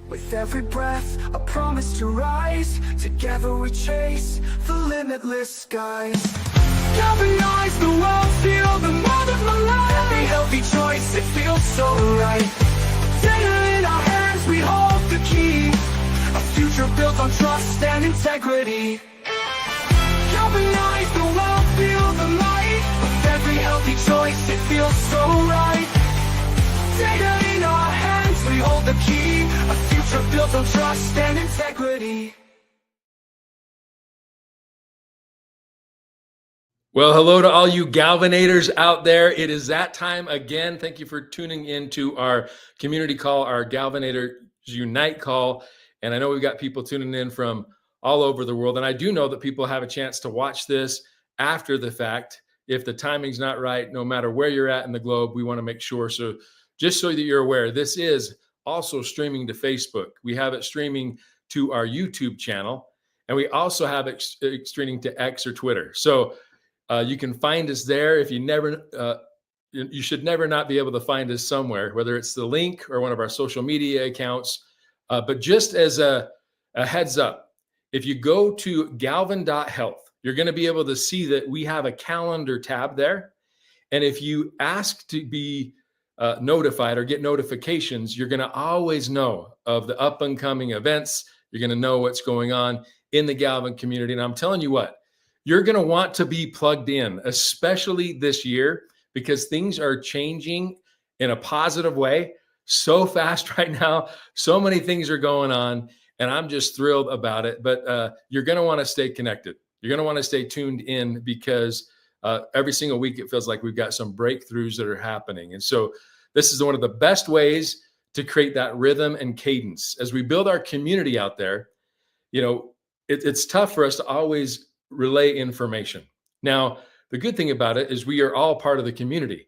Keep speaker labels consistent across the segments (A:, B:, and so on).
A: With every breath, a promise to rise. Together we chase the limitless skies. Galvanize the world, feel the mold of my life. Every healthy choice, it feels so right. Data in our hands, we hold the key. A future built on trust and integrity. Galvanize the world, feel the light. With every healthy choice, it feels so right. Data in our hands, we hold the key. A future built on trust and integrity.
B: Well, hello to all you Galvanators out there. It is that time again. Thank you for tuning in to our community call, our Galvanators Unite call. And I know we've got people tuning in from all over the world. And I do know that people have a chance to watch this after the fact. If the timing's not right, no matter where you're at in the globe, we want to make sure. So just so that you're aware, this is also streaming to Facebook. We have it streaming to our YouTube channel. And we also have it streaming to X or Twitter. So you can find us there. If you never, you should never not be able to find us somewhere, whether it's the link or one of our social media accounts. But just as a heads up, if you go to galvan.health, you're going to be able to see that we have a calendar tab there. And if you ask to be notified or get notifications, you're going to always know of the up and coming events. You're going to know what's going on in the Galvan community. And I'm telling you what, you're going to want to be plugged in, especially this year, because things are changing in a positive way so fast right now. So many things are going on, and I'm just thrilled about it. But you're going to want to stay connected. You're going to want to stay tuned in because every single week it feels like we've got some breakthroughs that are happening. And so this is one of the best ways to create that rhythm and cadence. As we build our community out there, you know, it's tough for us to always relay information. Now, the good thing about it is we are all part of the community.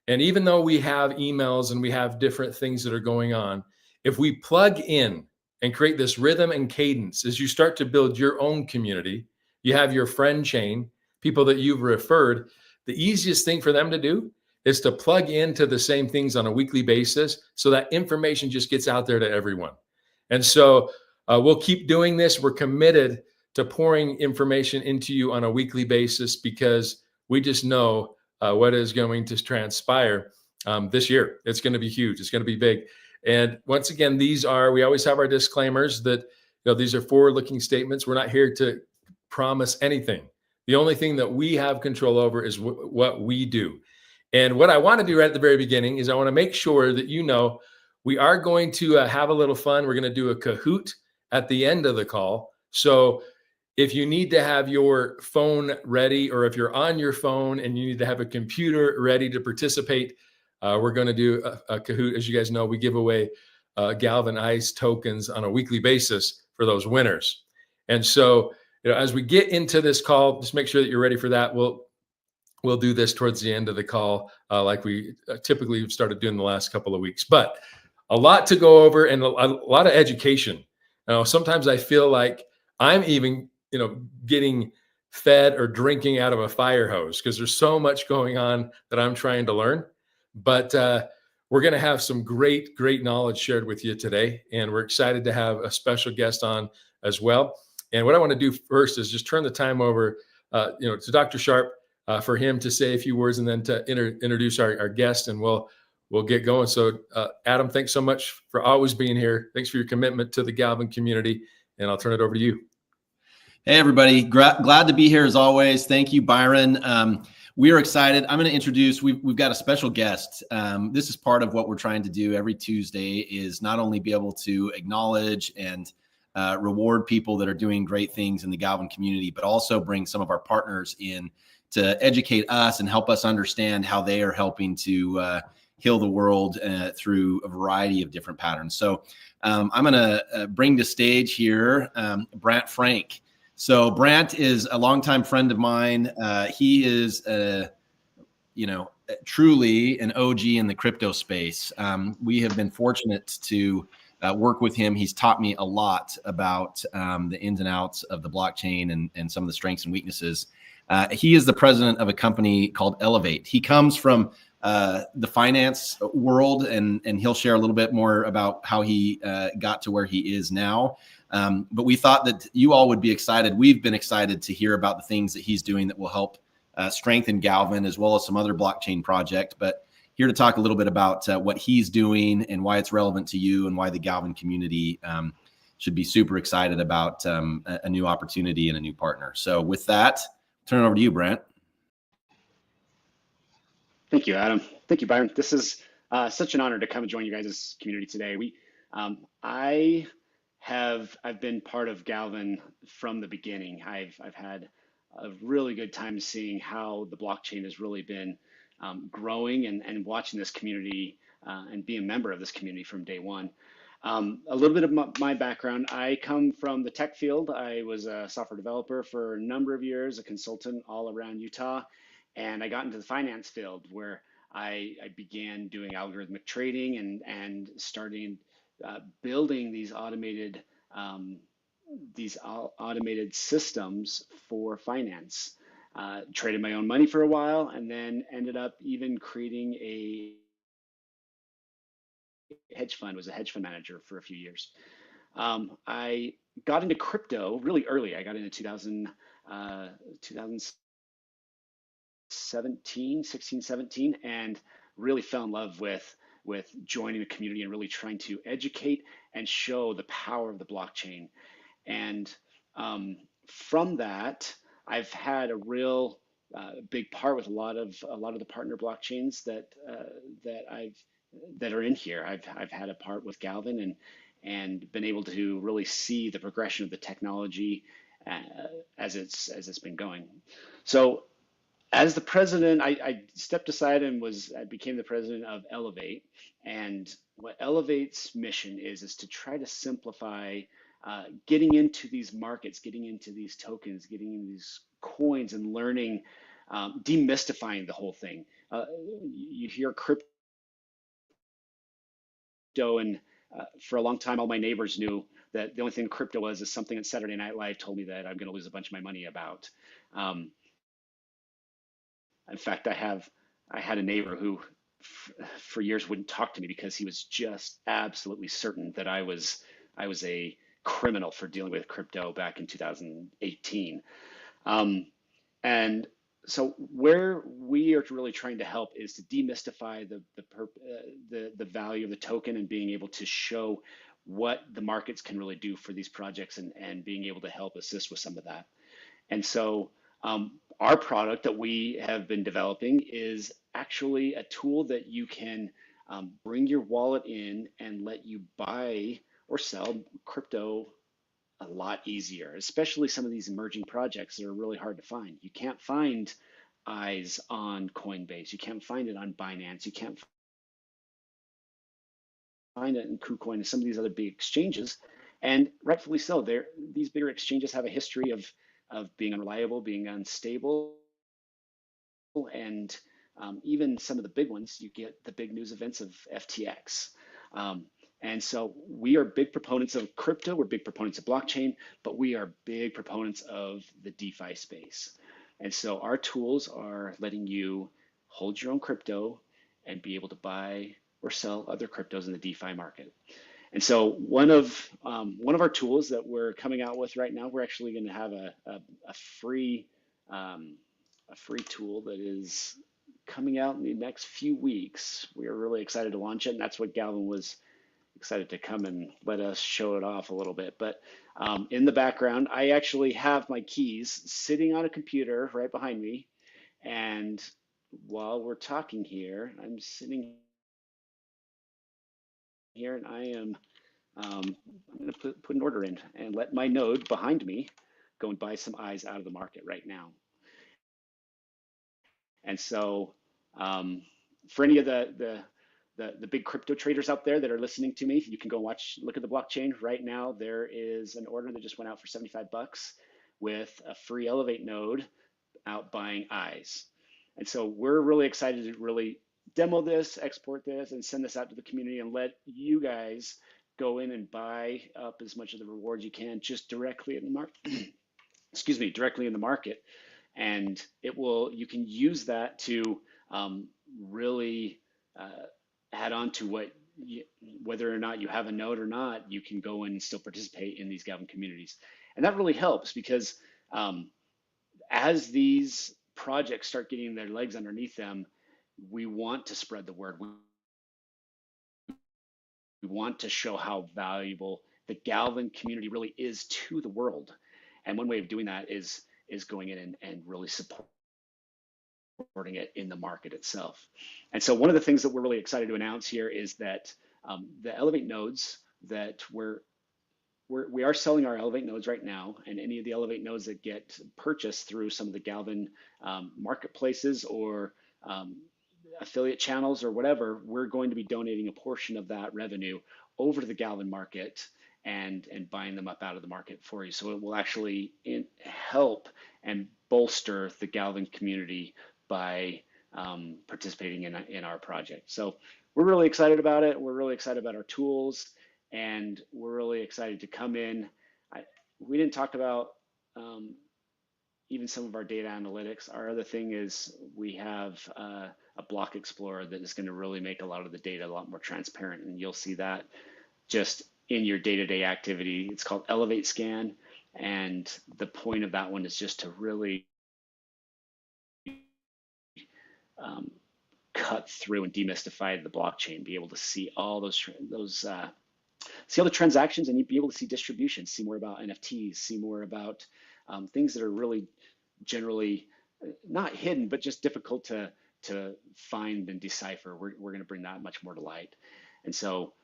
B: And even though we have emails and we have different things that are going on, if we plug in and create this rhythm and cadence, as you start to build your own community, you have your friend chain, people that you've referred, the easiest thing for them to do is to plug into the same things on a weekly basis so that information just gets out there to everyone. And so we'll keep doing this. We're committed to pouring information into you on a weekly basis because we just know what is going to transpire this year. It's going to be huge. It's going to be big. And once again, we always have our disclaimers that, you know, these are forward-looking statements. We're not here to promise anything. The only thing that we have control over is what we do. And what I want to do right at the very beginning is I want to make sure that you know we are going to have a little fun. We're going to do a Kahoot at the end of the call. So if you need to have your phone ready, or if you're on your phone and you need to have a computer ready to participate, we're going to do a Kahoot. As you guys know, we give away Galvan Ice tokens on a weekly basis for those winners. And so, you know, as we get into this call, just make sure that you're ready for that. We'll do this towards the end of the call, like we typically have started doing the last couple of weeks. But a lot to go over and a lot of education. Now, sometimes I feel like I'm even, you know, getting fed or drinking out of a fire hose because there's so much going on that I'm trying to learn. But we're going to have some great knowledge shared with you today. And we're excited to have a special guest on as well. And what I want to do first is just turn the time over, to Dr. Sharp for him to say a few words and then to introduce our guest, and we'll get going. So Adam, thanks so much for always being here. Thanks for your commitment to the Galvan community. And I'll turn it over to you.
C: Hey, everybody. Glad to be here as always. Thank you, Byron. We are excited. I'm going to introduce, we've got a special guest. This is part of what we're trying to do every Tuesday, is not only be able to acknowledge and reward people that are doing great things in the Galvan community, but also bring some of our partners in to educate us and help us understand how they are helping to heal the world through a variety of different patterns. So I'm going to bring to stage here Brant Frank. So Brant is a longtime friend of mine. He is, truly an OG in the crypto space. We have been fortunate to work with him. He's taught me a lot about the ins and outs of the blockchain and some of the strengths and weaknesses. He is the president of a company called Elevate. He comes from the finance world, and he'll share a little bit more about how he got to where he is now. But we thought that you all would be excited. We've been excited to hear about the things that he's doing that will help strengthen Galvan, as well as some other blockchain project. But here to talk a little bit about what he's doing and why it's relevant to you, and why the Galvan community should be super excited about a new opportunity and a new partner. So with that, turn it over to you, Brant.
D: Thank you, Adam. Thank you, Byron. This is such an honor to come and join you guys' community today. I've been part of Galvan from the beginning. I've had a really good time seeing how the blockchain has really been growing, and watching this community and being a member of this community from day one. A little bit of my background: I come from the tech field. I was a software developer for a number of years, a consultant all around Utah, and I got into the finance field, where I began doing algorithmic trading and starting building these automated systems for finance. Traded my own money for a while, and then ended up even creating a hedge fund. Was a hedge fund manager for a few years. I got into crypto really early. I got into 16, 17, and really fell in love with joining the community and really trying to educate and show the power of the blockchain. And from that, I've had a real big part with a lot of the partner blockchains that are in here. I've had a part with Galvan, and been able to really see the progression of the technology as it's been going. So as the president, I stepped aside and I became the president of Elevate. And what Elevate's mission is to try to simplify getting into these markets, getting into these tokens, getting into these coins, and learning, demystifying the whole thing. You hear crypto, and for a long time, all my neighbors knew that the only thing crypto was is something that Saturday Night Live told me that I'm going to lose a bunch of my money about. In fact, I had a neighbor who for years wouldn't talk to me because he was just absolutely certain that I was a criminal for dealing with crypto back in 2018. And so where we are really trying to help is to demystify the value of the token, and being able to show what the markets can really do for these projects, and being able to help assist with some of that. And so our product that we have been developing is actually a tool that you can bring your wallet in and let you buy or sell crypto a lot easier, especially some of these emerging projects that are really hard to find. You can't find eyes on Coinbase. You can't find it on Binance. You can't find it in KuCoin and some of these other big exchanges. And rightfully so. These bigger exchanges have a history of being unreliable, being unstable, and even some of the big ones, you get the big news events of FTX. And so we are big proponents of crypto, we're big proponents of blockchain, but we are big proponents of the DeFi space. And so our tools are letting you hold your own crypto and be able to buy or sell other cryptos in the DeFi market. And so one of our tools that we're coming out with right now, we're actually going to have a free tool that is coming out in the next few weeks. We are really excited to launch it, and that's what Galvan was excited to come and let us show it off a little bit. But in the background, I actually have my keys sitting on a computer right behind me. And while we're talking here, I'm sitting here, and I'm going to put an order in and let my node behind me go and buy some eyes out of the market right now. And so for any of the big crypto traders out there that are listening to me, you can go look at the blockchain right now. There is an order that just went out for $75 with a free Elevate node out buying eyes. And so we're really excited to really demo this, export this, and send this out to the community, and let you guys go in and buy up as much of the rewards you can just directly in the market. Excuse me, directly in the market. And you can use that to really add on to whether or not you have a node or not, you can go in and still participate in these Galvan communities. And that really helps because as these projects start getting their legs underneath them, we want to spread the word. We want to show how valuable the Galvan community really is to the world. And one way of doing that is going in and really supporting it in the market itself. And so one of the things that we're really excited to announce here is that the Elevate nodes that we are selling our Elevate nodes right now, and any of the Elevate nodes that get purchased through some of the Galvan marketplaces or affiliate channels or whatever, we're going to be donating a portion of that revenue over to the Galvan market and buying them up out of the market for you. So it will actually help and bolster the Galvan community by participating in our project. So we're really excited about it. We're really excited about our tools, and we're really excited to come in. We didn't talk about even some of our data analytics. Our other thing is we have a block explorer that is going to really make a lot of the data a lot more transparent, and you'll see that just in your day-to-day activity. It's called Elevate Scan, and the point of that one is just to really cut through and demystify the blockchain, be able to see all see all the transactions, and you'd be able to see distributions, see more about NFTs, see more about things that are really generally not hidden, but just difficult to find and decipher. We're going to bring that much more to light. And so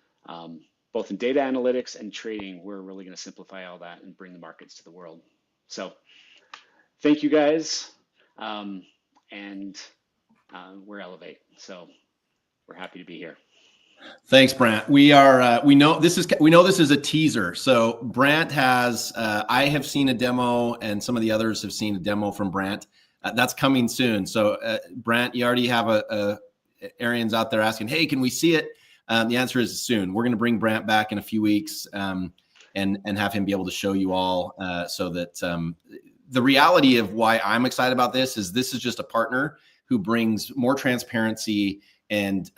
D: both in data analytics and trading, we're really going to simplify all that and bring the markets to the world. So thank you guys. We're Elevate. So we're happy to be here.
C: Thanks, Brant. We know this is a teaser. So Brant has, I have seen a demo, and some of the others have seen a demo from Brant. That's coming soon. So Brant, you already have Arians out there asking, hey, can we see it? The answer is soon. We're going to bring Brant back in a few weeks and have him be able to show you all so that the reality of why I'm excited about this is just a partner who brings more transparency and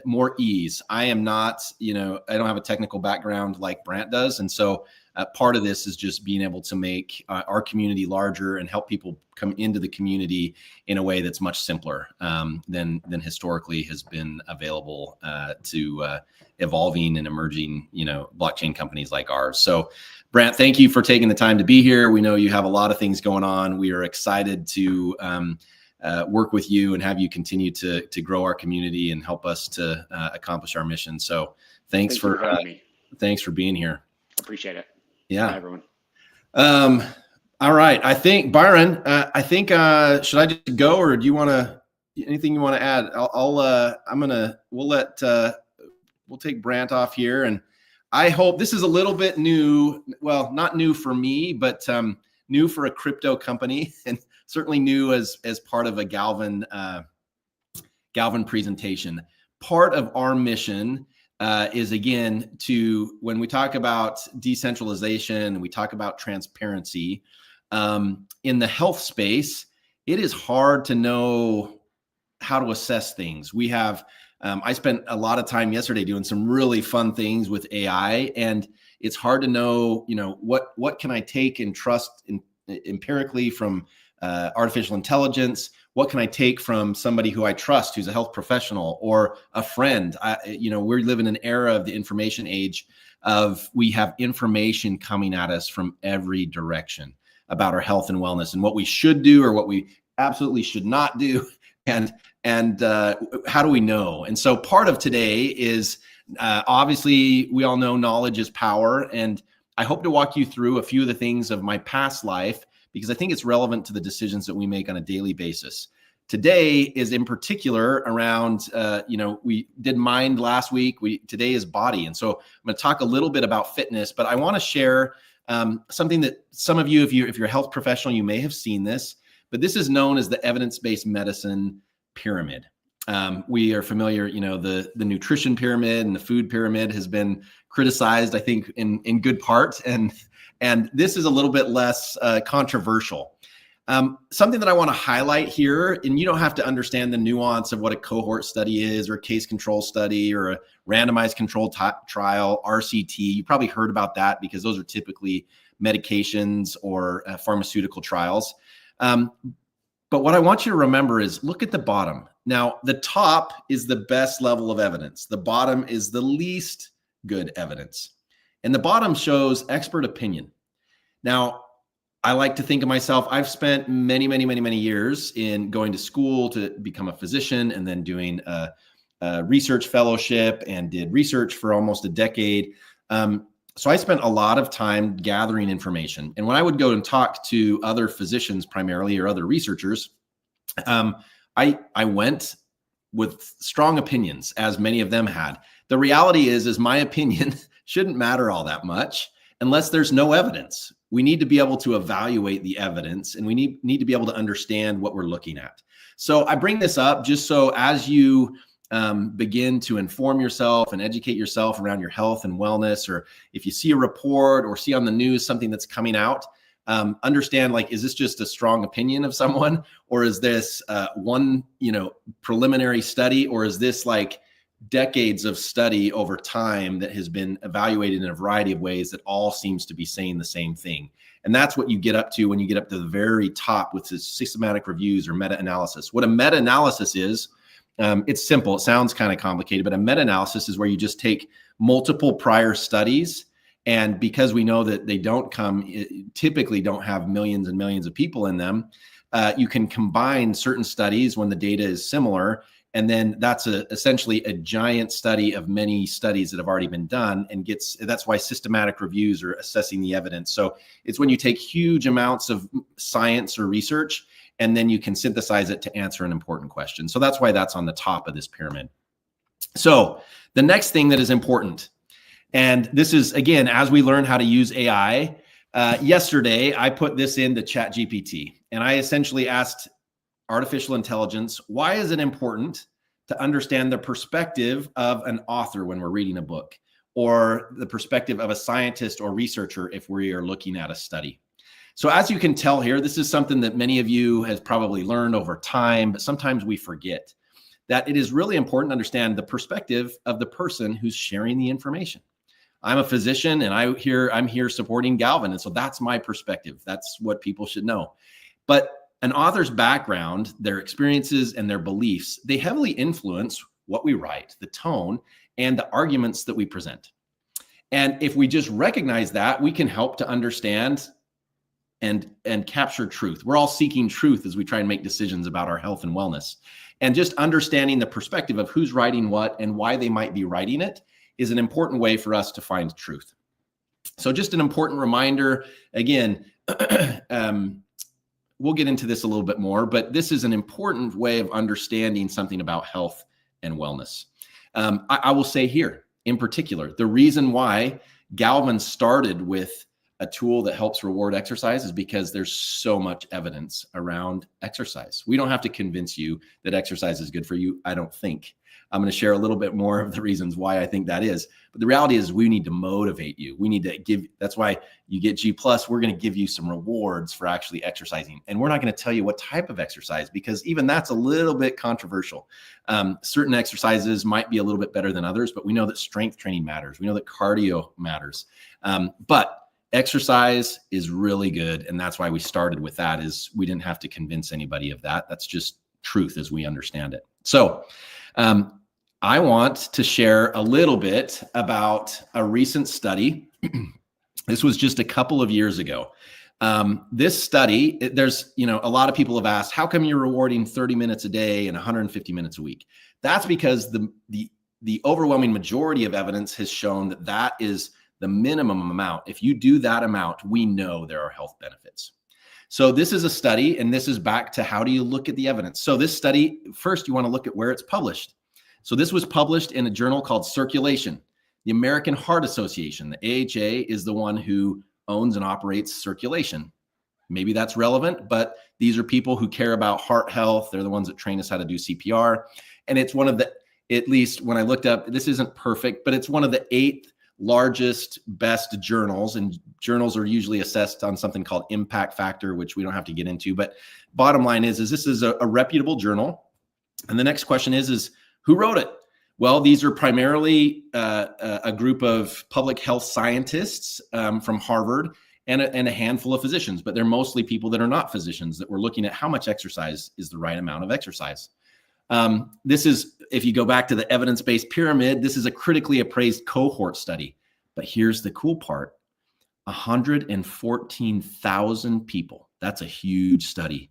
C: more ease. I am not, I don't have a technical background like Brant does. And so part of this is just being able to make our community larger and help people come into the community in a way that's much simpler than historically has been available to evolving and emerging, blockchain companies like ours. So Brant, thank you for taking the time to be here. We know you have a lot of things going on. We are excited to work with you and have you continue to grow our community and help us to accomplish our mission. So thanks for being here.
D: Appreciate it.
C: Yeah.
D: Bye, everyone.
C: All right. I think Byron, should I just go, or do you anything you want to add? We'll take Brant off here, and I hope this is a little bit new. Well, not new for me, but new for a crypto company, and certainly new as part of a Galvan presentation. Part of our mission is, again, when we talk about decentralization, we talk about transparency in the health space, it is hard to know how to assess things. We have, I spent a lot of time yesterday doing some really fun things with AI, and it's hard to know, what can I take and trust empirically from artificial intelligence? What can I take from somebody who I trust, who's a health professional or a friend? We live in an era of the information age we have information coming at us from every direction about our health and wellness and what we should do or what we absolutely should not do. And how do we know? And so part of today is obviously we all know knowledge is power. And I hope to walk you through a few of the things of my past life, because I think it's relevant to the decisions that we make on a daily basis. Today is in particular around, we did mind last week. Today is body. And so I'm going to talk a little bit about fitness, but I want to share something that some of you, if you're a health professional, you may have seen this, but this is known as the evidence-based medicine pyramid. We are familiar, the nutrition pyramid and the food pyramid has been criticized, I think, in good part. And this is a little bit less controversial. Something that I want to highlight here, and you don't have to understand the nuance of what a cohort study is or a case control study or a randomized controlled trial, RCT. You probably heard about that because those are typically medications or pharmaceutical trials. But what I want you to remember is look at the bottom. Now, the top is the best level of evidence. The bottom is the least good evidence. And the bottom shows expert opinion. Now, I like to think of myself, I've spent many years in going to school to become a physician and then doing a research fellowship and did research for almost a decade. So I spent a lot of time gathering information. And when I would go and talk to other physicians primarily or other researchers, I went with strong opinions, as many of them had. The reality is my opinion shouldn't matter all that much unless there's no evidence. We need to be able to evaluate the evidence, and we need to be able to understand what we're looking at. So I bring this up just so as you begin to inform yourself and educate yourself around your health and wellness, or if you see a report or see on the news something that's coming out, understand, like, is this just a strong opinion of someone, or is this one, preliminary study, or is this like decades of study over time that has been evaluated in a variety of ways that all seems to be saying the same thing? And that's what you get up to when you get up to the very top with this systematic reviews or meta-analysis. What a meta-analysis is, it's simple. It sounds kind of complicated, but a meta-analysis is where you just take multiple prior studies, and because we know that they typically don't have millions and millions of people in them, you can combine certain studies when the data is similar. And then that's essentially a giant study of many studies that have already been done, and that's why systematic reviews are assessing the evidence. So it's when you take huge amounts of science or research, and then you can synthesize it to answer an important question. So that's why that's on the top of this pyramid. So the next thing that is important, and this is, again, as we learn how to use AI, yesterday I put this into ChatGPT, and I essentially asked artificial intelligence, why is it important to understand the perspective of an author when we're reading a book, or the perspective of a scientist or researcher if we are looking at a study? So as you can tell here, this is something that many of you have probably learned over time, but sometimes we forget that it is really important to understand the perspective of the person who's sharing the information. I'm a physician, and I'm here supporting Galvan, and so that's my perspective. That's what people should know. But an author's background, their experiences, and their beliefs, they heavily influence what we write, the tone, and the arguments that we present. And if we just recognize that, we can help to understand and capture truth. We're all seeking truth as we try and make decisions about our health and wellness. And just understanding the perspective of who's writing what and why they might be writing it is an important way for us to find truth. So just an important reminder, again, we'll get into this a little bit more, but this is an important way of understanding something about health and wellness. I will say here, in particular, the reason why Galvan started with a tool that helps reward exercise is because there's so much evidence around exercise. We don't have to convince you that exercise is good for you, I don't think. I'm going to share a little bit more of the reasons why I think that is. But the reality is we need to motivate you. We need to that's why you get G+. We're going to give you some rewards for actually exercising. And we're not going to tell you what type of exercise, because even that's a little bit controversial. Certain exercises might be a little bit better than others, but we know that strength training matters. We know that cardio matters. But exercise is really good. And that's why we started with that, is we didn't have to convince anybody of that. That's just truth as we understand it. So I want to share a little bit about a recent study. This was just a couple of years ago. This study, there's, a lot of people have asked, how come you're rewarding 30 minutes a day and 150 minutes a week? That's because the overwhelming majority of evidence has shown that that is the minimum amount. If you do that amount, we know there are health benefits. So this is a study, and this is back to how do you look at the evidence? So this study, first you want to look at where it's published. So this was published in a journal called Circulation. The American Heart Association, the AHA, is the one who owns and operates Circulation. Maybe that's relevant, but these are people who care about heart health. They're the ones that train us how to do CPR. And it's one of the, at least when I looked up, this isn't perfect, but it's one of the 8 largest, best journals, and journals are usually assessed on something called impact factor, which we don't have to get into. But bottom line is this is a reputable journal. And the next question is who wrote it? Well, these are primarily a group of public health scientists from Harvard and a handful of physicians, but they're mostly people that are not physicians that were looking at how much exercise is the right amount of exercise. This is, if you go back to the evidence-based pyramid, this is a critically appraised cohort study. But here's the cool part. 114,000 people. That's a huge study.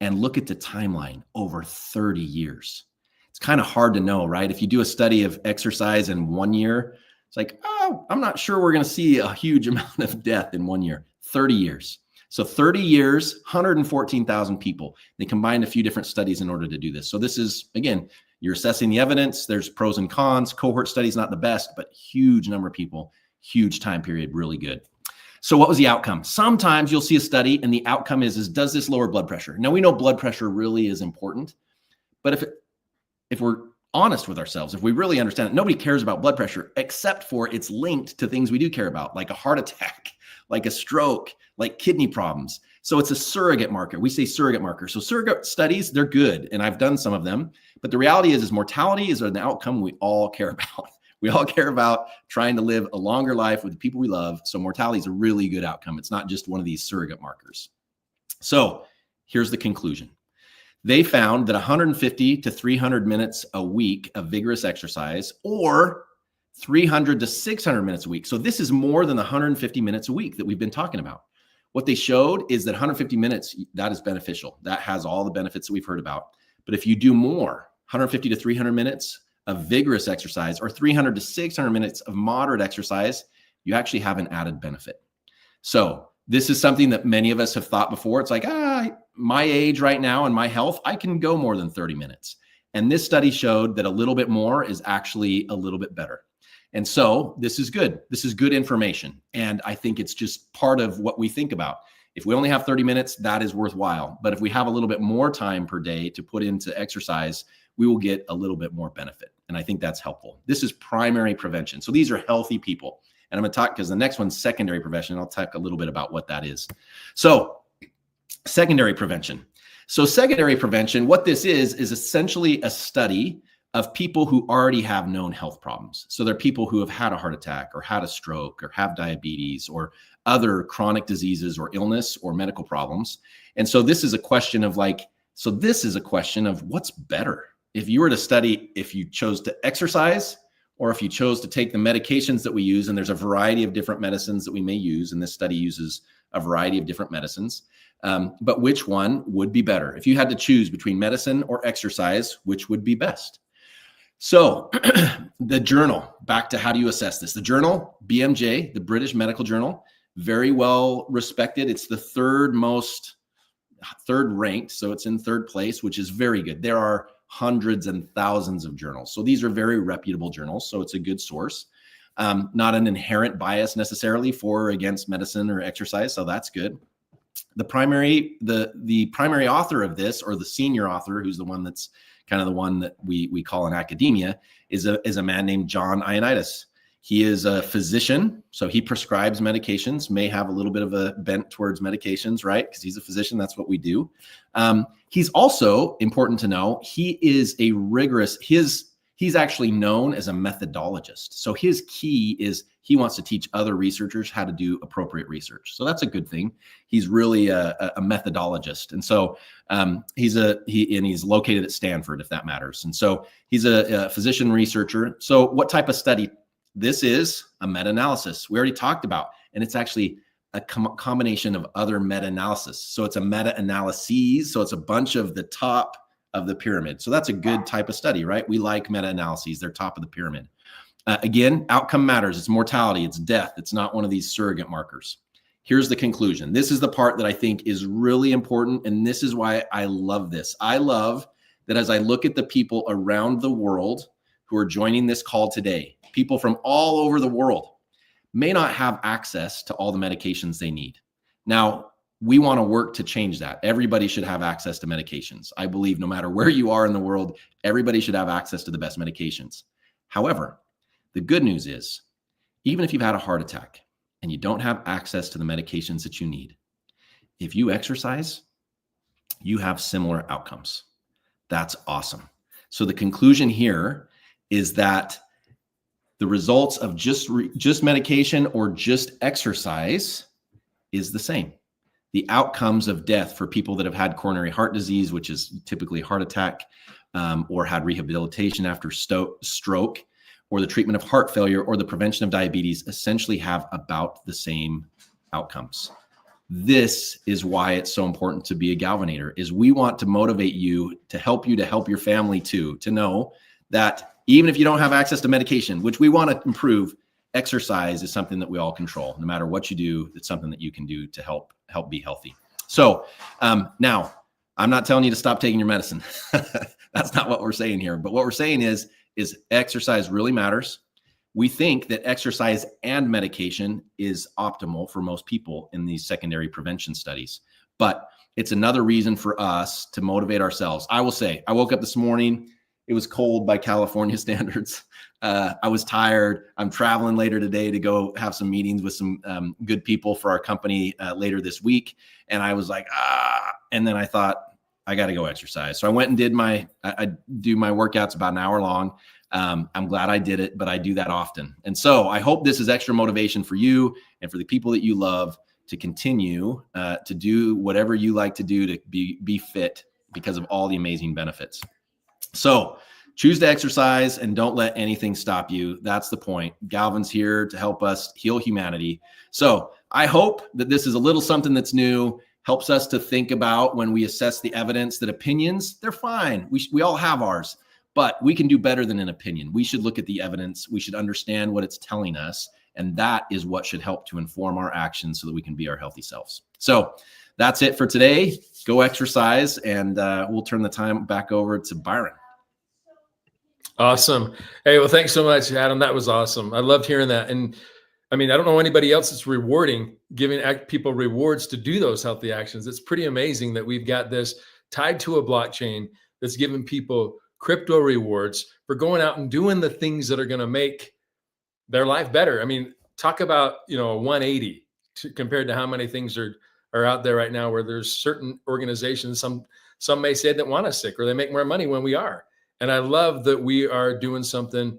C: And look at the timeline, over 30 years. It's kind of hard to know, right? If you do a study of exercise in 1 year, it's like, oh, I'm not sure we're going to see a huge amount of death in 1 year. 30 years. So 30 years, 114,000 people. They combined a few different studies in order to do this. So this is, again, you're assessing the evidence. There's pros and cons. Cohort study is not the best, but huge number of people, huge time period, really good. So what was the outcome? Sometimes you'll see a study and the outcome is does this lower blood pressure? Now we know blood pressure really is important, but if we're honest with ourselves, if we really understand it, nobody cares about blood pressure except for it's linked to things we do care about, like a heart attack, like a stroke, like kidney problems. So it's a surrogate marker. We say surrogate marker. So surrogate studies, they're good. And I've done some of them, but the reality is mortality is an outcome we all care about. We all care about trying to live a longer life with the people we love. So mortality is a really good outcome. It's not just one of these surrogate markers. So here's the conclusion. They found that 150 to 300 minutes a week of vigorous exercise, or 300 to 600 minutes a week. So this is more than the 150 minutes a week that we've been talking about. What they showed is that 150 minutes, that is beneficial. That has all the benefits that we've heard about. But if you do more, 150 to 300 minutes of vigorous exercise or 300 to 600 minutes of moderate exercise, you actually have an added benefit. So this is something that many of us have thought before. It's like, my age right now and my health, I can go more than 30 minutes. And this study showed that a little bit more is actually a little bit better. And so this is good. This is good information. And I think it's just part of what we think about. If we only have 30 minutes, that is worthwhile. But if we have a little bit more time per day to put into exercise, we will get a little bit more benefit. And I think that's helpful. This is primary prevention. So these are healthy people. And I'm going to talk, because the next one's secondary prevention. I'll talk a little bit about what that is. So secondary prevention. So secondary prevention, what this is essentially a study of people who already have known health problems. So they're people who have had a heart attack or had a stroke or have diabetes or other chronic diseases or illness or medical problems. And so this is a question of what's better. If you were to study, if you chose to exercise or if you chose to take the medications that we use, and there's a variety of different medicines that we may use, and this study uses a variety of different medicines, but which one would be better? If you had to choose between medicine or exercise, which would be best? So the journal, back to how do you assess this? The journal, BMJ, the British Medical Journal, very well respected. It's the third ranked. So it's in third place, which is very good. There are hundreds and thousands of journals. So these are very reputable journals. So it's a good source. Not an inherent bias necessarily for or against medicine or exercise. So that's good. The primary author of this, or the senior author, who's the one that's kind of the one that we call in academia, is a man named John Ioannidis. He is a physician, so he prescribes medications, may have a little bit of a bent towards medications, right? Because he's a physician, that's what we do. He's also, important to know, he is a rigorous, he's actually known as a methodologist. So his key is he wants to teach other researchers how to do appropriate research. So that's a good thing. He's really a methodologist. And so he's located at Stanford, if that matters. And so he's a physician researcher. So what type of study? This is a meta-analysis we already talked about, and it's actually a combination of other meta-analysis. So it's a meta-analyses. So it's a bunch of the top of the pyramid. So that's a good type of study, right? We like meta-analyses. They're top of the pyramid. Again, outcome matters. It's mortality. It's death. It's not one of these surrogate markers. Here's the conclusion. This is the part that I think is really important, and this is why I love this. I love that as I look at the people around the world who are joining this call today, people from all over the world may not have access to all the medications they need. Now, we want to work to change that. Everybody should have access to medications. I believe no matter where you are in the world, everybody should have access to the best medications. However, the good news is, even if you've had a heart attack, and you don't have access to the medications that you need, if you exercise, you have similar outcomes. That's awesome. So the conclusion here is that the results of just medication or just exercise is the same. The outcomes of death for people that have had coronary heart disease, which is typically a heart attack, or had rehabilitation after stroke, or the treatment of heart failure, or the prevention of diabetes, essentially have about the same outcomes. This is why it's so important to be a Galvanator, is we want to motivate you to help your family too, to know that even if you don't have access to medication, which we want to improve, exercise is something that we all control. No matter what you do, it's something that you can do to help be healthy. So now, I'm not telling you to stop taking your medicine. That's not what we're saying here. But what we're saying is exercise really matters. We think that exercise and medication is optimal for most people in these secondary prevention studies. But it's another reason for us to motivate ourselves. I will say, I woke up this morning. It was cold by California standards. I was tired. I'm traveling later today to go have some meetings with some good people for our company later this week. And I was like, and then I thought, I got to go exercise. So I went and did I do my workouts about an hour long. I'm glad I did it, but I do that often. And so I hope this is extra motivation for you and for the people that you love to continue to do whatever you like to do to be fit because of all the amazing benefits. So choose to exercise and don't let anything stop you. That's the point. Galvan's here to help us heal humanity. So I hope that this is a little something that's new, helps us to think about when we assess the evidence that opinions, they're fine. We all have ours, but we can do better than an opinion. We should look at the evidence. We should understand what it's telling us. And that is what should help to inform our actions so that we can be our healthy selves. So that's it for today. Go exercise, and we'll turn the time back over to Byron.
B: Awesome. Hey, well, thanks so much, Adam. That was awesome. I loved hearing that. And I mean, I don't know anybody else that's giving people rewards to do those healthy actions. It's pretty amazing that we've got this tied to a blockchain that's giving people crypto rewards for going out and doing the things that are going to make their life better. I mean, talk about, a 180 compared to how many things are out there right now, where there's certain organizations, some may say that want us sick, or they make more money when we are. And I love that we are doing something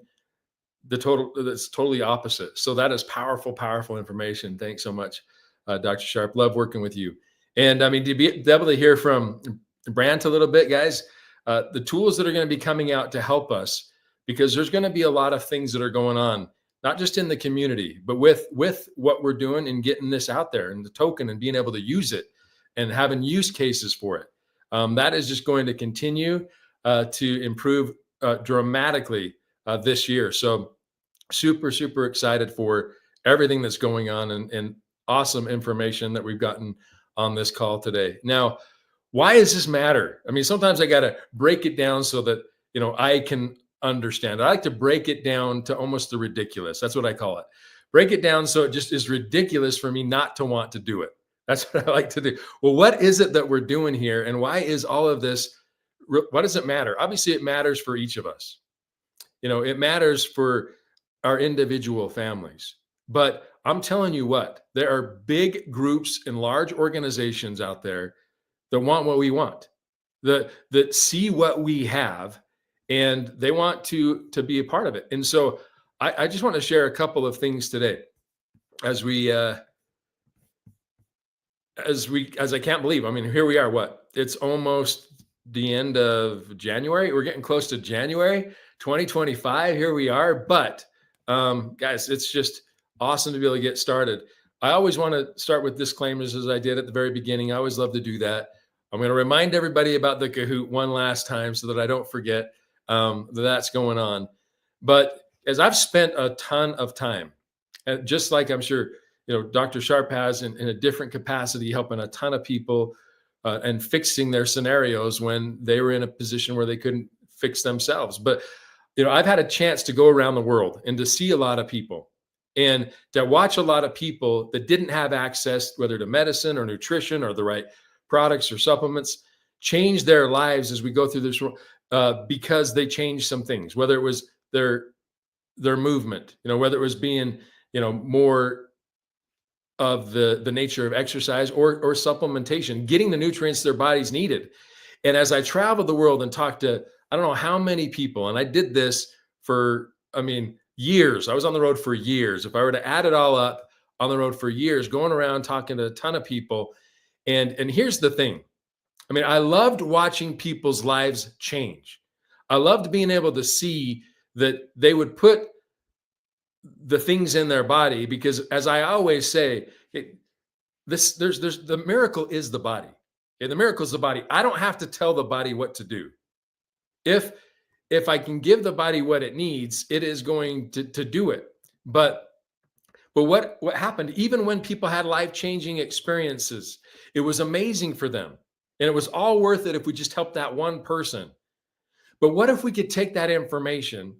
B: that's totally opposite. So that is powerful, powerful information. Thanks so much, Dr. Sharp. Love working with you. And I mean, to be able to hear from Brant a little bit, guys, the tools that are going to be coming out to help us, because there's going to be a lot of things that are going on, not just in the community, but with what we're doing and getting this out there and the token and being able to use it and having use cases for it. That is just going to continue to improve dramatically this year. So super, super excited for everything that's going on and awesome information that we've gotten on this call today. Now, why does this matter? I mean, sometimes I got to break it down so that, I can understand. I like to break it down to almost the ridiculous. That's what I call it. Break it down so it just is ridiculous for me not to want to do it. That's what I like to do. Well, what is it that we're doing here? And why is all of this, what does it matter? Obviously, it matters for each of us. It matters for our individual families. But I'm telling you what, there are big groups and large organizations out there that want what we want, that see what we have, and they want to be a part of it. And so I just want to share a couple of things today as I can't believe, I mean, here we are, it's almost the end of January. We're getting close to January 2025. Here we are. But guys, it's just awesome to be able to get started. I always want to start with disclaimers, as I did at the very beginning. I always love to do that. I'm going to remind everybody about the Kahoot one last time so that I don't forget that's going on. But as I've spent a ton of time, and just like I'm sure Dr. Sharp has in a different capacity, helping a ton of people and fixing their scenarios when they were in a position where they couldn't fix themselves. But I've had a chance to go around the world and to see a lot of people and to watch a lot of people that didn't have access, whether to medicine or nutrition or the right products or supplements, change their lives as we go through this because they changed some things, whether it was their movement, whether it was being, more of the nature of exercise or supplementation, getting the nutrients their bodies needed. And as I traveled the world and talked to, I don't know how many people, and I did this for, I mean, years. I was on the road for years. If I were to add it all up, on the road for years, going around talking to a ton of people. And here's the thing. I mean, I loved watching people's lives change. I loved being able to see that they would put the things in their body, because as I always say, there's the miracle is the body. Okay, the miracle is the body. I don't have to tell the body what to do. If I can give the body what it needs, it is going to do it. But what happened, even when people had life-changing experiences, it was amazing for them. And it was all worth it if we just helped that one person. But what if we could take that information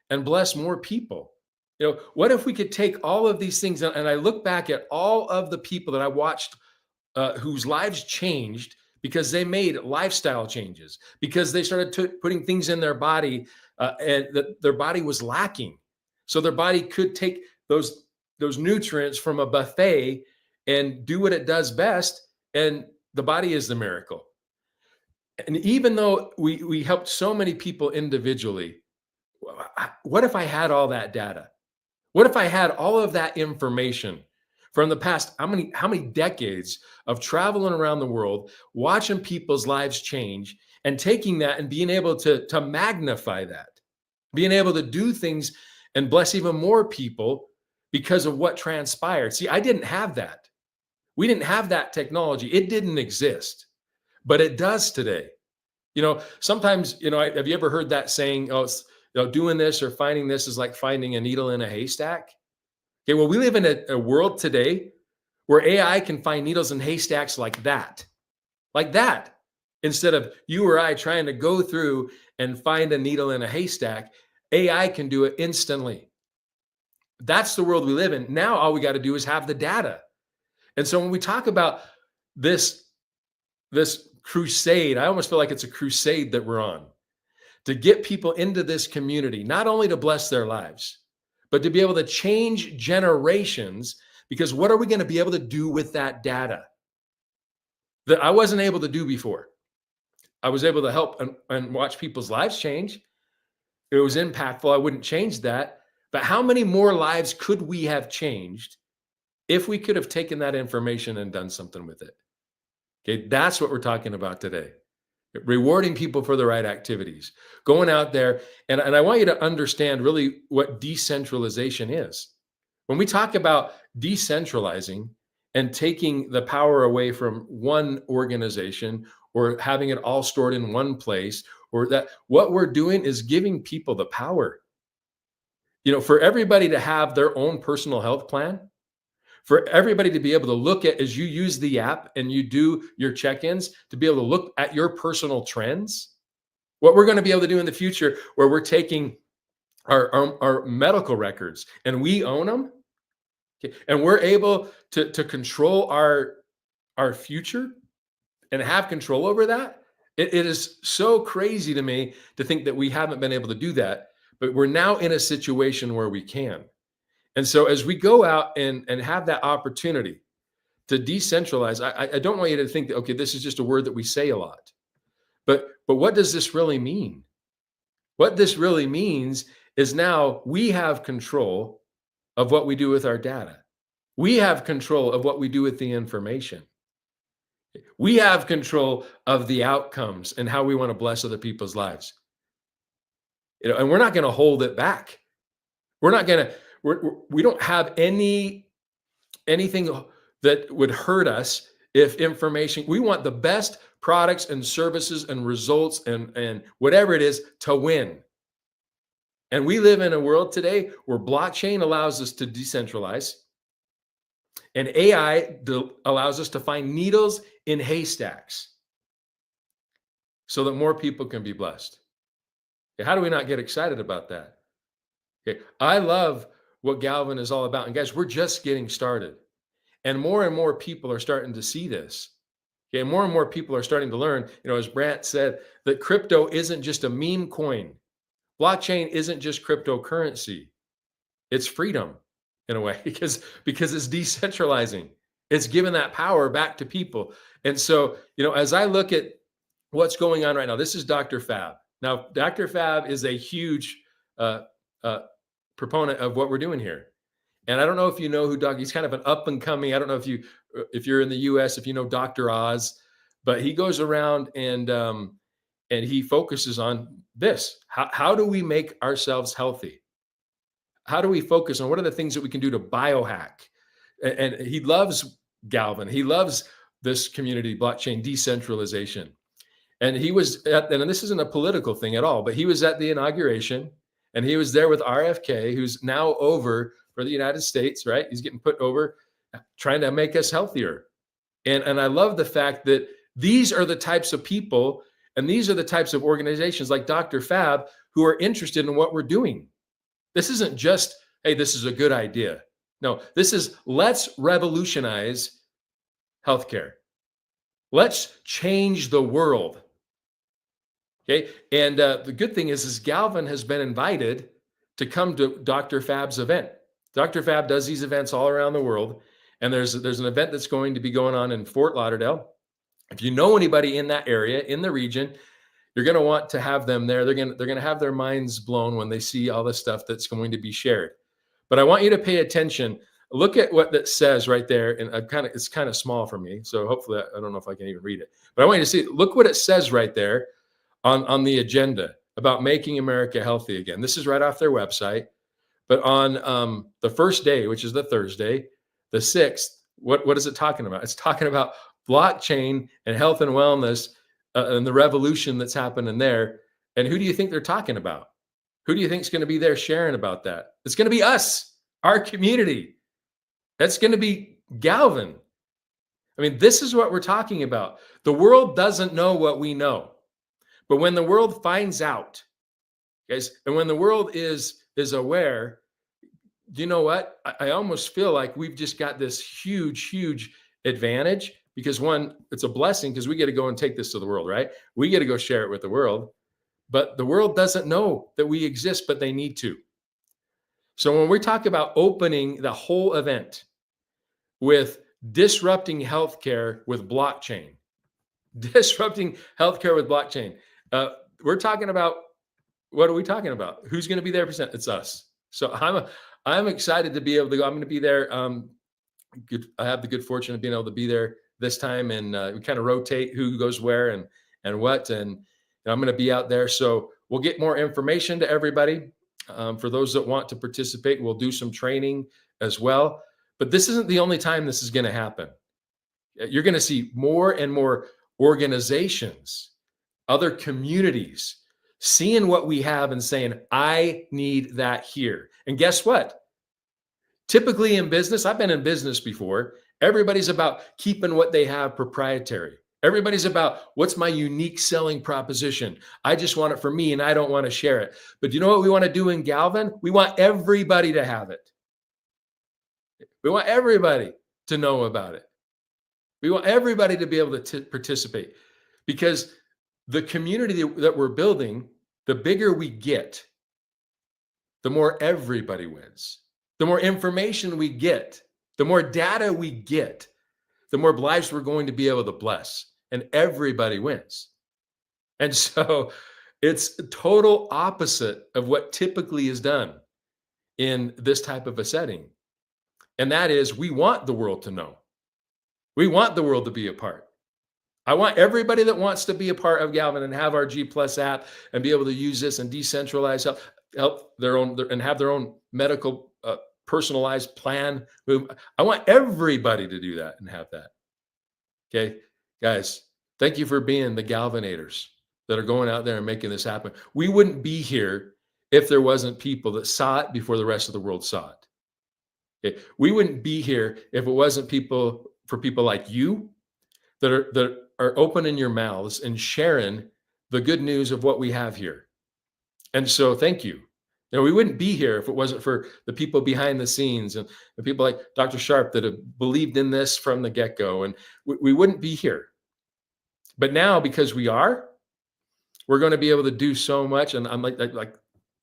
B: and bless more people? You know, what if we could take all of these things, and I look back at all of the people that I watched whose lives changed because they made lifestyle changes, because they started putting things in their body and that their body was lacking. So their body could take those nutrients from a buffet and do what it does best. And the body is the miracle. And even though we helped so many people individually, what if I had all that data? What if I had all of that information from the past, how many decades of traveling around the world, watching people's lives change, and taking that and being able to magnify that, being able to do things and bless even more people because of what transpired. See, I didn't have that. We didn't have that technology. It didn't exist, but it does today. You know, sometimes, you know, have you ever heard that saying, oh, doing this or finding this is like finding a needle in a haystack? Okay, well, we live in a world today where AI can find needles in haystacks like that, instead of you or I trying to go through and find a needle in a haystack. AI can do it instantly. That's the world we live in. Now, all we got to do is have the data. And so when we talk about this crusade, I almost feel like it's a crusade that we're on to get people into this community, not only to bless their lives, but to be able to change generations. Because what are we going to be able to do with that data that I wasn't able to do before? I was able to help and watch people's lives change. It was impactful. I wouldn't change that. But how many more lives could we have changed if we could have taken that information and done something with it? Okay, that's what we're talking about today. Rewarding people for the right activities, going out there. And I want you to understand really what decentralization is. When we talk about decentralizing and taking the power away from one organization or having it all stored in one place, or that, what we're doing is giving people the power, you know, for everybody to have their own personal health plan, for everybody to be able to look at, as you use the app and you do your check-ins, to be able to look at your personal trends. What we're going to be able to do in the future, where we're taking our medical records and we own them, okay, and we're able to control our future and have control over that. It is so crazy to me to think that we haven't been able to do that, but we're now in a situation where we can. And so as we go out and have that opportunity to decentralize, I don't want you to think that, okay, this is just a word that we say a lot, but what does this really mean? What this really means is now we have control of what we do with our data. We have control of what we do with the information. We have control of the outcomes and how we want to bless other people's lives. You know, and we're not going to hold it back. We're not going to, we don't have anything that would hurt us if information, we want the best products and services and results and whatever it is to win. And we live in a world today where blockchain allows us to decentralize and AI allows us to find needles in haystacks so that more people can be blessed. Okay, how do we not get excited about that? Okay, I love what Galvan is all about. And guys, we're just getting started. And more people are starting to see this. Okay, more and more people are starting to learn, you know, as Brant said, that crypto isn't just a meme coin. Blockchain isn't just cryptocurrency. It's freedom. in a way, because it's decentralizing. It's giving that power back to people. And so, as I look at what's going on right now, this is Dr. Fab. Now, Dr. Fab is a huge uh, proponent of what we're doing here. And I don't know if you know who he's kind of an up and coming. I don't know if you're in the US, if you know Dr. Oz, but he goes around and he focuses on this. How do we make ourselves healthy? How do we focus on what are the things that we can do to biohack? And he loves Galvan. He loves this community blockchain decentralization. And he was and this isn't a political thing at all, but he was at the inauguration and he was there with RFK, who's now over for the United States, right? He's getting put over trying to make us healthier. And I love the fact that these are the types of people and these are the types of organizations like Dr. Fab who are interested in what we're doing. This isn't just, hey, this is a good idea. No, this is let's revolutionize healthcare. Let's change the world. Okay. And the good thing is Galvan has been invited to come to Dr. Fab's event. Dr. Fab does these events all around the world. And there's an event that's going to be going on in Fort Lauderdale. If you know anybody in that area, in the region, you're going to want to have them there. They're going to have their minds blown when they see all the stuff that's going to be shared. But I want you to pay attention. Look at what that says right there. And it's kind of small for me. So hopefully, I don't know if I can even read it. But I want you to see, look what it says right there on the agenda about making America healthy again. This is right off their website. But on the first day, which is the Thursday, the 6th, what is it talking about? It's talking about blockchain and health and wellness and the revolution that's happening there. And who do you think they're talking about? Who do you think is going to be there sharing about that? It's going to be us, our community. That's going to be Galvan. I mean, this is what we're talking about. The world doesn't know what we know. But when the world finds out, guys, and when the world is aware, you know what? I almost feel like we've just got this huge advantage because one, it's a blessing because we get to go and take this to the world, right? We get to go share it with the world, but the world doesn't know that we exist, but they need to. So when we talk about opening the whole event with disrupting healthcare with blockchain, we're talking about, what are we talking about? Who's going to be there? It's us. So I'm excited to be able to go. I'm going to be there. I have the good fortune of being able to be there this time, and we kind of rotate who goes where and what. And I'm going to be out there. So we'll get more information to everybody. For those that want to participate, we'll do some training as well. But this isn't the only time this is going to happen. You're going to see more and more organizations, other communities, seeing what we have and saying, I need that here. And guess what? Typically in business, I've been in business before, everybody's about keeping what they have proprietary. Everybody's about what's my unique selling proposition. I just want it for me and I don't want to share it. But you know what we want to do in Galvan? We want everybody to have it. We want everybody to know about it. We want everybody to be able to participate because the community that we're building, the bigger we get, the more everybody wins. The more information we get, the more data we get, the more lives we're going to be able to bless, and everybody wins. And so it's a total opposite of what typically is done in this type of a setting. And that is, we want the world to know. We want the world to be a part. I want everybody that wants to be a part of Galvan and have our G Plus app and be able to use this and decentralize help their own and have their own medical personalized plan. I want everybody to do that and have that. Okay, guys, thank you for being the Galvanators that are going out there and making this happen. We wouldn't be here if there wasn't people that saw it before the rest of the world saw it. Okay, we wouldn't be here if it wasn't people like you that are opening your mouths and sharing the good news of what we have here. And so thank you. We wouldn't be here if it wasn't for the people behind the scenes and the people like Dr. Sharp that have believed in this from the get-go. And we wouldn't be here. But now, because we're going to be able to do so much. And I'm like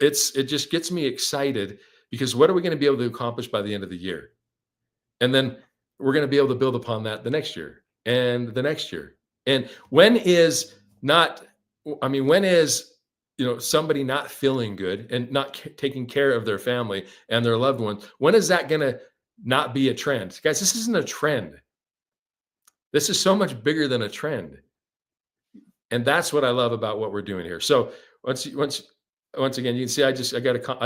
B: it just gets me excited Because what are we going to be able to accomplish by the end of the year? And then we're going to be able to build upon that the next year and the next year. And when is somebody not feeling good and not taking care of their family and their loved ones? When is that going to not be a trend? Guys, this isn't a trend. This is so much bigger than a trend. And that's what I love about what we're doing here. So once again, you can see I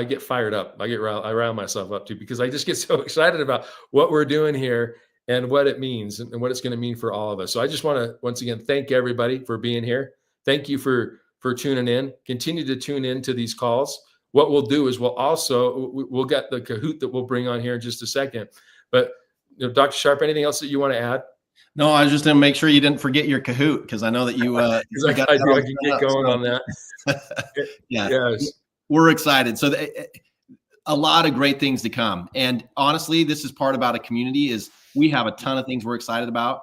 B: get fired up. I rile myself up too, because I just get so excited about what we're doing here and what it means and what it's going to mean for all of us. So I just want to once again thank everybody for being here. Thank you for tuning in. Continue to tune in to these calls. What we'll do is we'll get the Kahoot that we'll bring on here in just a second. But Dr. Sharp, anything else that you want to add?
C: No, I was just going to make sure you didn't forget your Kahoot, because I know that you.
B: I can get going on that.
C: Yeah,
B: yes.
C: We're excited. So a lot of great things to come. And honestly, this is part about a community is we have a ton of things we're excited about.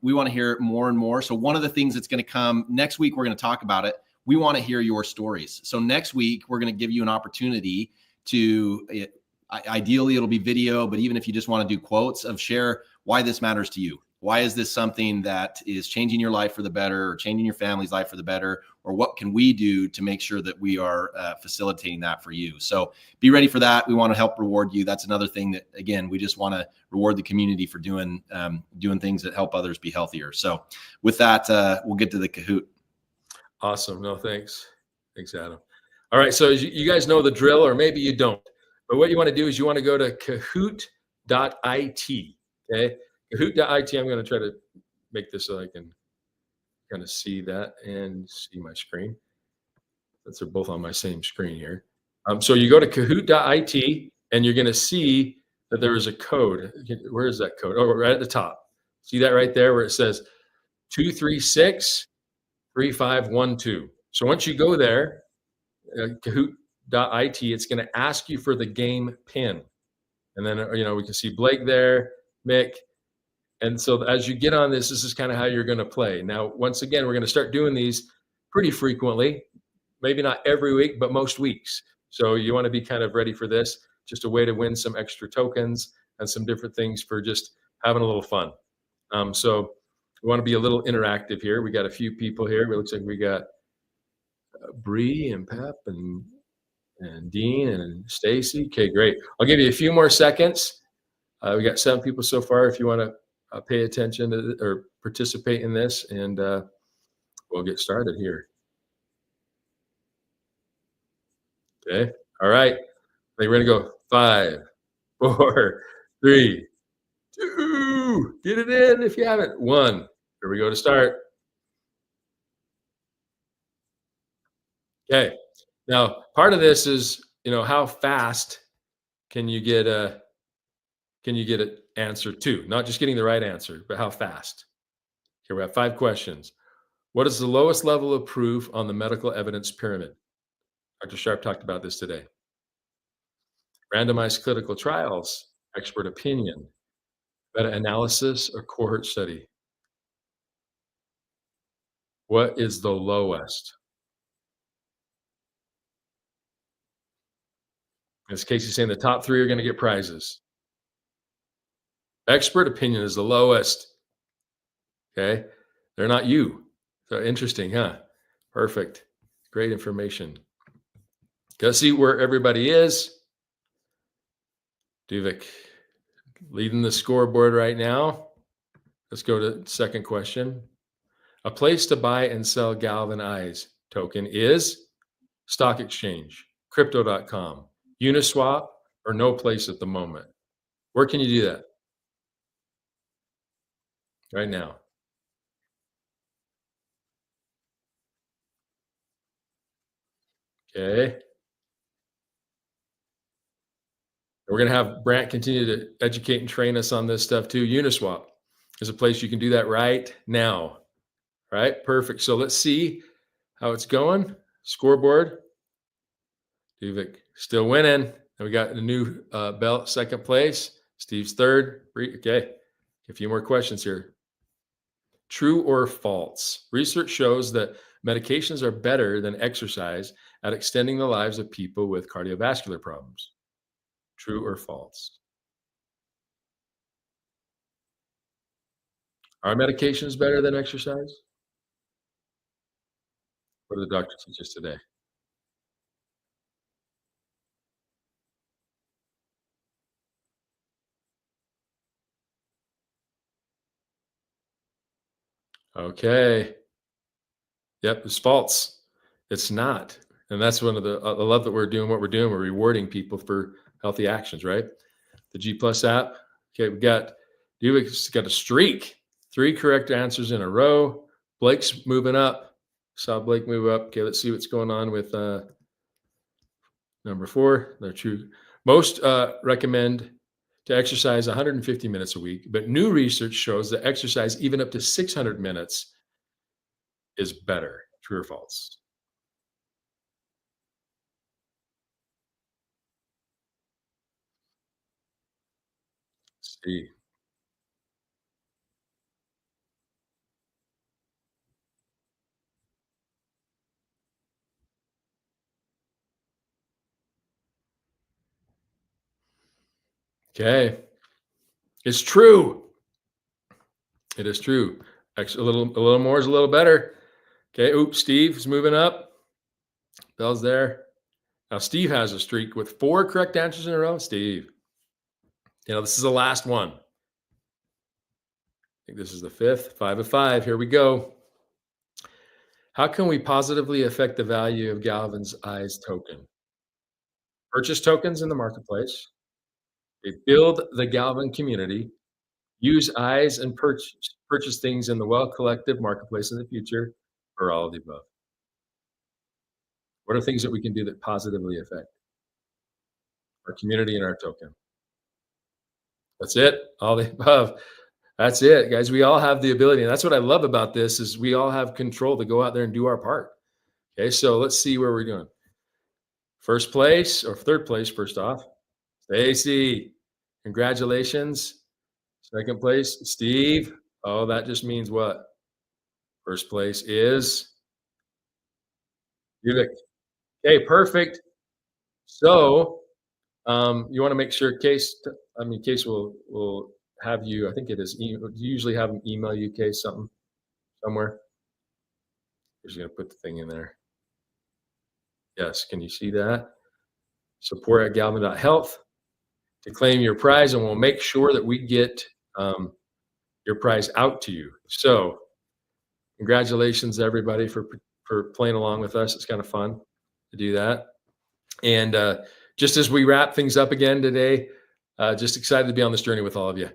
C: We want to hear more and more. So one of the things that's going to come next week, we're going to talk about it. We want to hear your stories. So next week, we're going to give you an opportunity to, ideally it'll be video, but even if you just want to do quotes of share why this matters to you. Why is this something that is changing your life for the better, or changing your family's life for the better? Or what can we do to make sure that we are facilitating that for you? So be ready for that. We want to help reward you. That's another thing that, again, we just want to reward the community for doing things that help others be healthier. So with that, we'll get to the Kahoot.
B: Awesome. No, thanks. Thanks, Adam. All right. So you guys know the drill, or maybe you don't. But what you want to do is you want to go to kahoot.it. Okay. Kahoot.it. I'm going to try to make this so I can kind of see that and see my screen. Those are both on my same screen here. So you go to kahoot.it and you're going to see that there is a code. Where is that code? Oh, right at the top. See that right there where it says 236-3512. So once you go there, kahoot.it, it's going to ask you for the game pin. And then, we can see Blake there, Mick. And so as you get on this is kind of how you're going to play. Now, once again, we're going to start doing these pretty frequently, maybe not every week, but most weeks. So you want to be kind of ready for this, just a way to win some extra tokens and some different things for just having a little fun. So we want to be a little interactive here. We got a few people here. It looks like we got Bree and Pep and Dean and Stacy. Okay, great. I'll give you a few more seconds. We got 7 people so far. If you want to pay attention to or participate in this, and we'll get started here. Okay. All right. I think we're going to go 5, 4, 3, 2. Get it in if you haven't. 1. Here we go to start. Okay. Now, part of this is, how fast can you get an answer to? Not just getting the right answer, but how fast. Here we have 5 questions. What is the lowest level of proof on the medical evidence pyramid? Dr. Sharp talked about this today. Randomized clinical trials, expert opinion, meta-analysis, or cohort study. What is the lowest? As Casey's saying, the top 3 are going to get prizes. Expert opinion is the lowest. Okay. They're not you. So interesting, huh? Perfect. Great information. Go see where everybody is. Duvik leading the scoreboard right now. Let's go to the second question. A place to buy and sell Galvan token is stock exchange, crypto.com, Uniswap, or no place at the moment. Where can you do that? Right now. Okay. We're going to have Brant continue to educate and train us on this stuff too. Uniswap is a place you can do that right now. All right, perfect. So let's see how it's going. Scoreboard. Duvik still winning. And we got a new belt, second place. Steve's third. Okay, a few more questions here. True or false? Research shows that medications are better than exercise at extending the lives of people with cardiovascular problems. True or false? Are medications better than exercise? What did the doctor teach us today? Okay. Yep, it's false. It's not. And that's one of the I love that we're doing what we're doing. We're rewarding people for healthy actions, right? The G Plus app. Okay, we got Duvik's got a streak. 3 correct answers in a row. Blake's moving up. Saw Blake move up. Okay, let's see what's going on with number 4. They're true. Most recommend to exercise 150 minutes a week, but new research shows that exercise even up to 600 minutes is better. True or false? See. Okay. It's true. It is true. Actually, a little more is a little better. Okay. Oops, Steve is moving up. Bell's there. Now Steve has a streak with 4 correct answers in a row. Steve. This is the last one. I think this is the 5th. 5 of 5. Here we go. How can we positively affect the value of Galvan's eyes token? Purchase tokens in the marketplace. They build the Galvan community. Use eyes and purchase things in the well collective marketplace in the future, or all of the above. What are things that we can do that positively affect our community and our token? That's it. All the above. That's it, guys. We all have the ability. And that's what I love about this is we all have control to go out there and do our part. Okay, so let's see where we're doing. First place or third place, first off. Stacy, congratulations. Second place, Steve. Oh, that just means what? First place is Vivek. Okay, perfect. So you want to make sure Case will have you. I think it is. Do you usually have them email you, Case, something somewhere? He's going to put the thing in there. Yes, can you see that? Support at Galvan.health to claim your prize, and we'll make sure that we get your prize out to you. So, congratulations, everybody, for playing along with us. It's kind of fun to do that. And just as we wrap things up again today, just excited to be on this journey with all of you.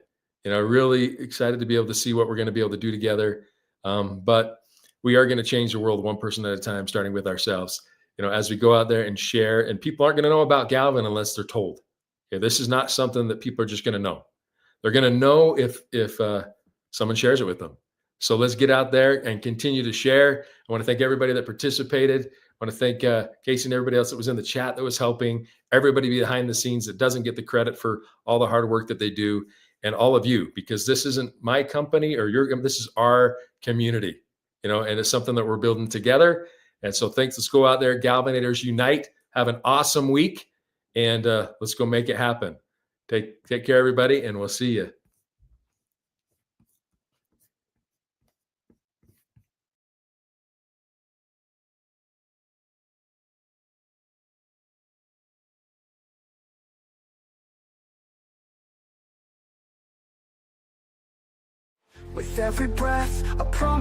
B: Really excited to be able to see what we're going to be able to do together. But we are going to change the world one person at a time, starting with ourselves. As we go out there and share, and people aren't going to know about Galvan unless they're told. Okay, this is not something that people are just going to know. They're going to know if someone shares it with them. So let's get out there and continue to share. I want to thank everybody that participated. I want to thank Casey and everybody else that was in the chat that was helping, everybody behind the scenes that doesn't get the credit for all the hard work that they do, and all of you, because this isn't my company or this is our community, and it's something that we're building together. And so thanks. Let's go out there. Galvanators unite. Have an awesome week, and let's go make it happen. Take care, everybody, and we'll see you.
A: With every breath, I promise.